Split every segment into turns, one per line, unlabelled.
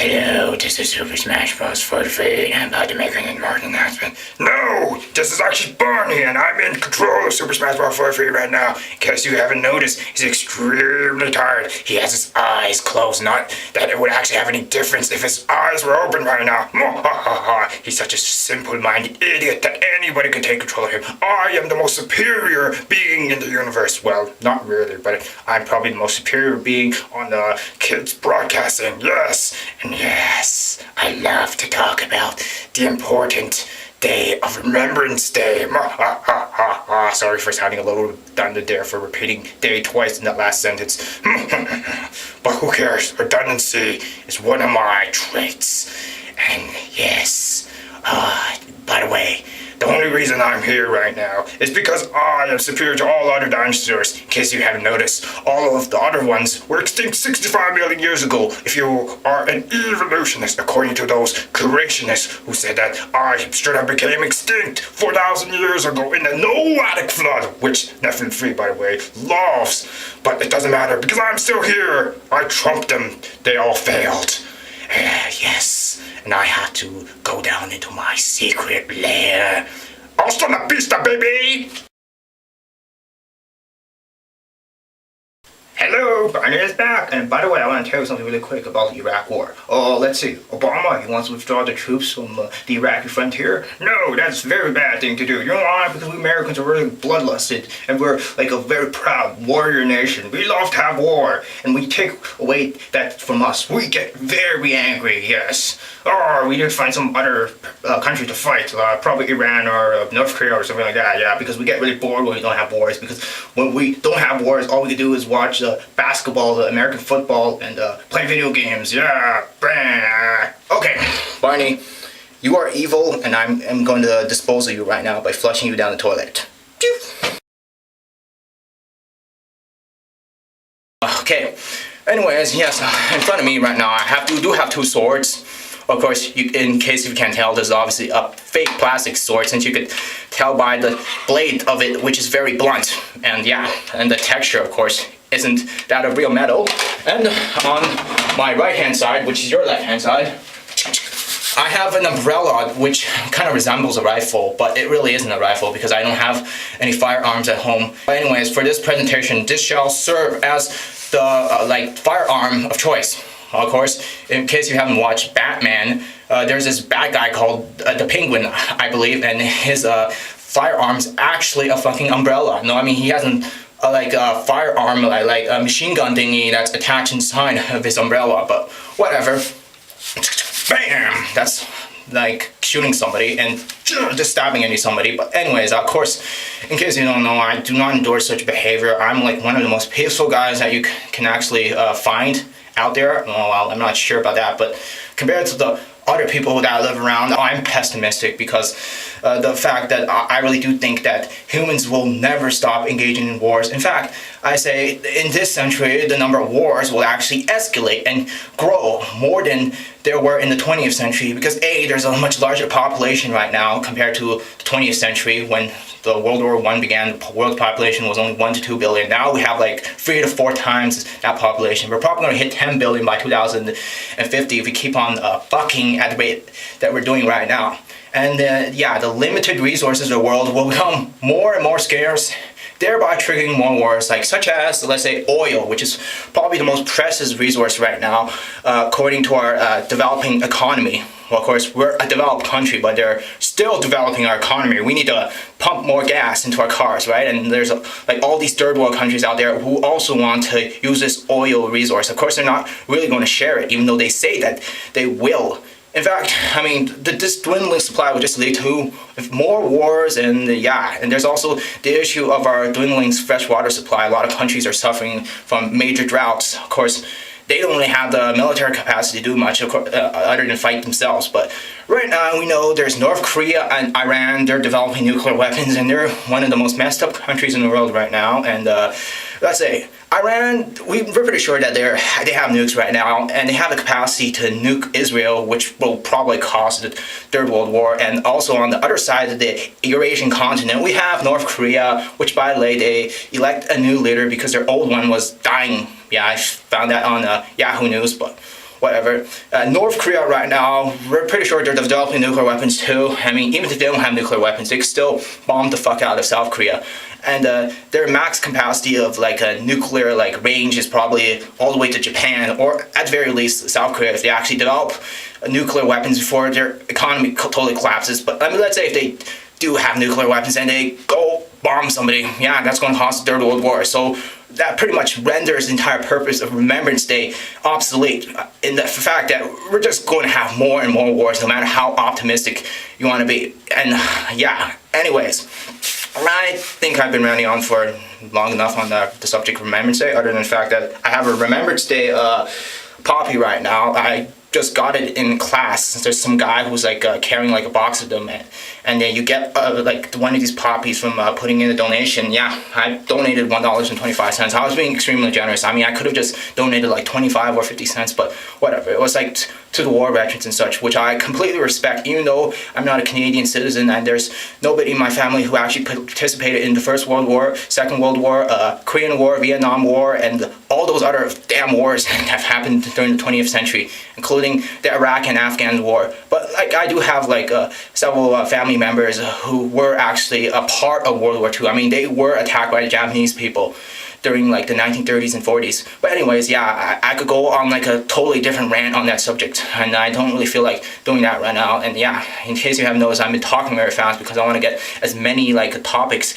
Hello, this is Super Smash Bros. For the Free, and I'm about to make an important announcement. No! This is actually Barney, and I'm in control of Super Smash Bros. For the Free right now. In case you haven't noticed, he's extremely tired. He has his eyes closed, not that it would actually have any difference if his eyes were open right now. He's such a simple-minded idiot that anybody can take control of him. I am the most superior being in the universe. Well, not really, but I'm probably the most superior being on the kids broadcasting. Yes! And yes, I love to talk about the important day of Remembrance Day. Sorry for sounding a little redundant there for repeating day twice in that last sentence. But who cares? Redundancy is one of my traits. And yes, by the way, the only reason I'm here right now is because I am superior to all other dinosaurs. In case you haven't noticed, all of the other ones were extinct 65 million years ago. If you are an evolutionist, according to those creationists who said that I should have became extinct 4,000 years ago in the Noatic flood, which Nephilim 3, by the way, loves. But it doesn't matter because I'm still here. I trumped them. They all failed. Yes, and I had to go down into my secret lair. Hasta la vista, baby! Hello, Barney is back. And by the way, I want to tell you something really quick about the Iraq War. Let's see. Obama, he wants to withdraw the troops from the Iraqi frontier. No, that's a very bad thing to do. You know why? Because we Americans are really bloodlusted, and we're like a very proud warrior nation. We love to have war, and we take away that from us. We get very angry, yes. Or we need to find some other country to fight, probably Iran or North Korea or something like that, yeah, because we get really bored when we don't have wars, because when we don't have wars, all we can do is watch basketball, the American football, and play video games, yeah, okay, Barney, you are evil, and I'm going to dispose of you right now by flushing you down the toilet. Okay, anyways, yes, in front of me right now, I do have two swords. Of course, in case you can't tell, this is obviously a fake plastic sword, since you could tell by the blade of it, which is very blunt. And yeah, and the texture, of course, isn't that of real metal. And on my right-hand side, which is your left-hand side, I have an umbrella which kind of resembles a rifle, but it really isn't a rifle because I don't have any firearms at home. But anyways, for this presentation, this shall serve as the firearm of choice. Of course, in case you haven't watched Batman, there's this bad guy called the Penguin, I believe, and his firearm's actually a fucking umbrella. No, I mean, he hasn't a firearm, like a machine gun thingy that's attached inside of his umbrella, but whatever. Bam! That's like shooting somebody and just stabbing somebody. But anyways, of course, in case you don't know, I do not endorse such behavior. I'm like one of the most peaceful guys that you can actually find out there. Well, I'm not sure about that, but compared to the other people that live around, I'm pessimistic because the fact that I really do think that humans will never stop engaging in wars. In fact, I say in this century, the number of wars will actually escalate and grow more than there were in the 20th century because A, there's a much larger population right now compared to the 20th century when the World War I began. The world population was only 1 to 2 billion. Now we have like 3 to 4 times that population. We're probably going to hit 10 billion by 2050 if we keep on fucking at the rate that we're doing right now. And yeah, the limited resources of the world will become more and more scarce, thereby triggering more wars, such as, let's say, oil, which is probably the most precious resource right now, according to our developing economy. Well, of course, we're a developed country, but they're still developing our economy. We need to pump more gas into our cars, right? And there's all these third world countries out there who also want to use this oil resource. Of course, they're not really going to share it, even though they say that they will. In fact, I mean, this dwindling supply will just lead to more wars, and yeah, and there's also the issue of our dwindling freshwater supply. A lot of countries are suffering from major droughts. Of course, they don't really have the military capacity to do much other than fight themselves. But right now, we know there's North Korea and Iran. They're developing nuclear weapons, and they're one of the most messed up countries in the world right now. And let's say Iran, we're pretty sure that they have nukes right now, and they have the capacity to nuke Israel, which will probably cause the Third World War. And also on the other side of the Eurasian continent, we have North Korea, which by the way, they elect a new leader because their old one was dying. Yeah, I found that on Yahoo News, but whatever. North Korea right now, we're pretty sure they're developing nuclear weapons too. I mean, even if they don't have nuclear weapons, they could still bomb the fuck out of South Korea. And their max capacity of like a nuclear like range is probably all the way to Japan, or at the very least South Korea, if they actually develop nuclear weapons before their economy totally collapses. But I mean, let's say if they do have nuclear weapons and they go bomb somebody, yeah, that's going to cause the Third World War. So that pretty much renders the entire purpose of Remembrance Day obsolete in the fact that we're just going to have more and more wars no matter how optimistic you want to be. And yeah, anyways, I think I've been ranting on for long enough on the subject of Remembrance Day, other than the fact that I have a Remembrance Day poppy right now. I just got it in class. There's some guy who's like carrying like a box of them, and then you get like one of these poppies from putting in a donation. Yeah, I donated $1.25. I was being extremely generous. I mean, I could have just donated like 25 or 50 cents, but whatever. It was like to the war veterans and such, which I completely respect, even though I'm not a Canadian citizen and there's nobody in my family who actually participated in the First World War, Second World War, Korean War, Vietnam War, and all those other damn wars that have happened during the 20th century, including the Iraq and Afghan war. But like, I do have like several family members who were actually a part of World War II. I mean, they were attacked by the Japanese people during like the 1930s and 40s. But anyways, yeah, I could go on like a totally different rant on that subject, and I don't really feel like doing that right now. And yeah, in case you haven't noticed, I've been talking very fast because I want to get as many like topics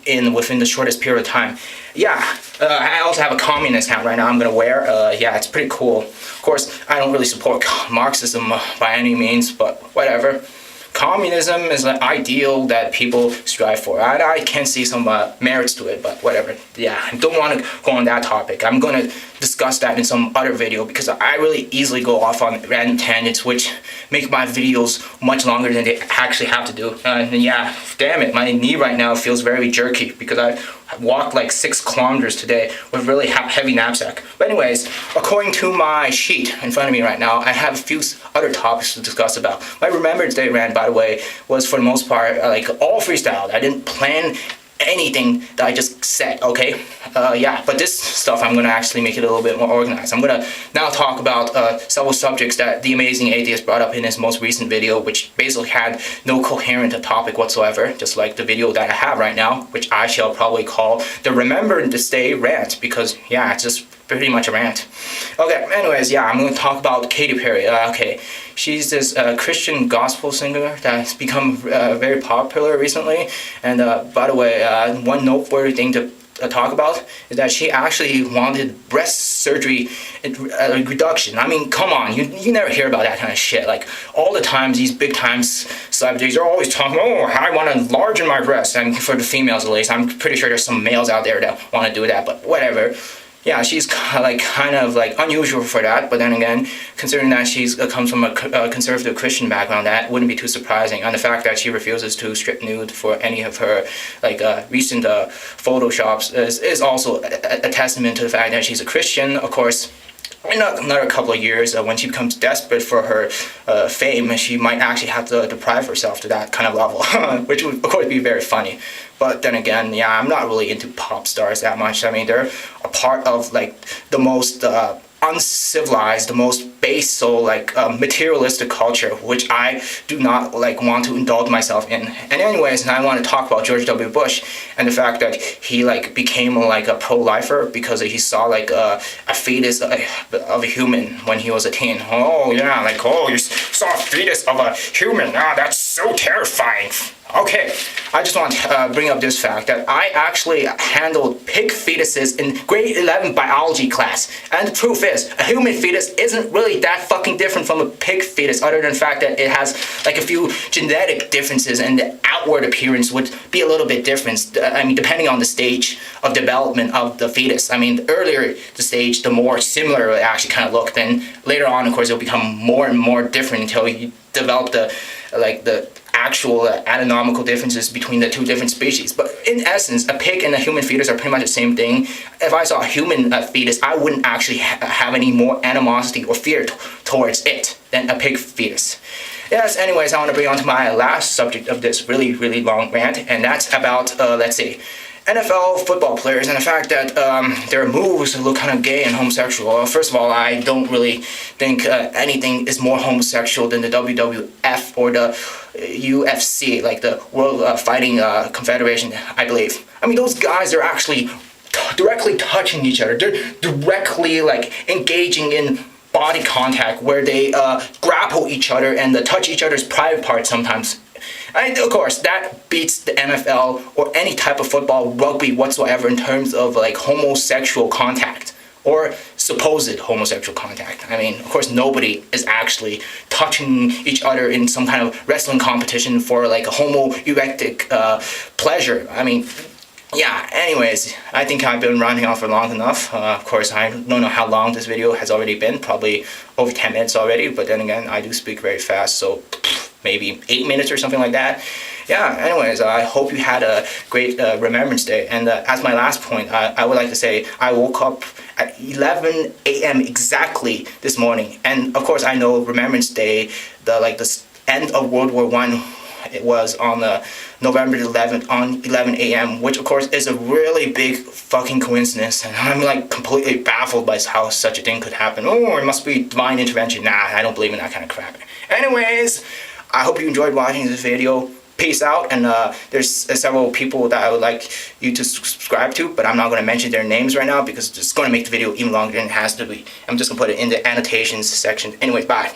in within the shortest period of time. Yeah, I also have a communist hat right now I'm gonna wear. Yeah, it's pretty cool. Of course, I don't really support Marxism by any means, but whatever. Communism is an ideal that people strive for. I can see some merits to it, but whatever. Yeah, I don't want to go on that topic. I'm going to discuss that in some other video because I really easily go off on random tangents which make my videos much longer than they actually have to do. And yeah, damn it, my knee right now feels very jerky because I walked like 6 kilometers today with a really heavy knapsack. But anyways, according to my sheet in front of me right now, I have a few other topics to discuss about. My Remembrance Day rant, by the way, was for the most part like all freestyled. I didn't plan anything that I just said, okay? Yeah, but this stuff I'm gonna actually make it a little bit more organized. I'm gonna now talk about several subjects that the amazing atheist brought up in his most recent video, which basically had no coherent topic whatsoever, just like the video that I have right now, which I shall probably call the Remembrance Day rant, because yeah, it's just pretty much a rant. Okay, anyways, yeah, I'm going to talk about Katy Perry. Okay, she's this Christian gospel singer that's become very popular recently. And by the way, one noteworthy thing to talk about is that she actually wanted breast surgery reduction. I mean, come on, you never hear about that kind of shit. Like, all the times these big time celebrities are always talking, oh, I want to enlarge my breasts. And for the females at least, I'm pretty sure there's some males out there that want to do that, but whatever. Yeah, she's kind of unusual for that, but then again, considering that she's comes from a conservative Christian background, that wouldn't be too surprising. And the fact that she refuses to strip nude for any of her recent photoshops is also a testament to the fact that she's a Christian. Of course, in another couple of years, when she becomes desperate for her fame, she might actually have to deprive herself to that kind of level, which would, of course, be very funny. But then again, yeah, I'm not really into pop stars that much. I mean, they're a part of like the most uncivilized, the most base, so materialistic culture, which I do not want to indulge myself in. And anyways, I want to talk about George W. Bush and the fact that he became a pro-lifer because he saw a fetus of a human when he was a teen. Oh yeah, you saw a fetus of a human. Ah, that's so terrifying. Okay, I just want to bring up this fact that I actually handled pig fetuses in grade 11 biology class. And the truth is, a human fetus isn't really that fucking different from a pig fetus, other than the fact that it has a few genetic differences and the outward appearance would be a little bit different. I mean, depending on the stage of development of the fetus. I mean, the earlier the stage, the more similar it actually kind of looked. Then later on, of course, it'll become more and more different until you develop the actual anatomical differences between the two different species. But in essence, a pig and a human fetus are pretty much the same thing. If I saw a human fetus, I wouldn't actually have any more animosity or fear towards it than a pig fetus. Yes, anyways, I want to bring on to my last subject of this really, really long rant, and that's about, let's see, NFL football players and the fact that their moves look kind of gay and homosexual. First of all, I don't really think anything is more homosexual than the WWF or the UFC, like the World Fighting Confederation, I believe. I mean, those guys are actually directly touching each other. They're directly like engaging in body contact where they grapple each other and touch each other's private parts sometimes. And of course, that beats the NFL or any type of football, rugby whatsoever in terms of like homosexual contact or supposed homosexual contact. I mean, of course, nobody is actually touching each other in some kind of wrestling competition for like a homoerotic pleasure. I mean, yeah, anyways, I think I've been ranting on for long enough. Of course, I don't know how long this video has already been, probably over 10 minutes already, but then again, I do speak very fast, so maybe 8 minutes or something like that. Yeah, anyways, I hope you had a great Remembrance Day, and as my last point, I would like to say I woke up at 11 a.m. exactly this morning, and of course, I know Remembrance Day, the end of World War I, it was on November 11th on 11 a.m., which of course is a really big fucking coincidence, and I'm like completely baffled by how such a thing could happen. Oh, it must be divine intervention. Nah, I don't believe in that kind of crap. Anyways, I hope you enjoyed watching this video. Peace out, and there's several people that I would like you to subscribe to, but I'm not going to mention their names right now because it's going to make the video even longer than it has to be. I'm just going to put it in the annotations section. Anyways, bye.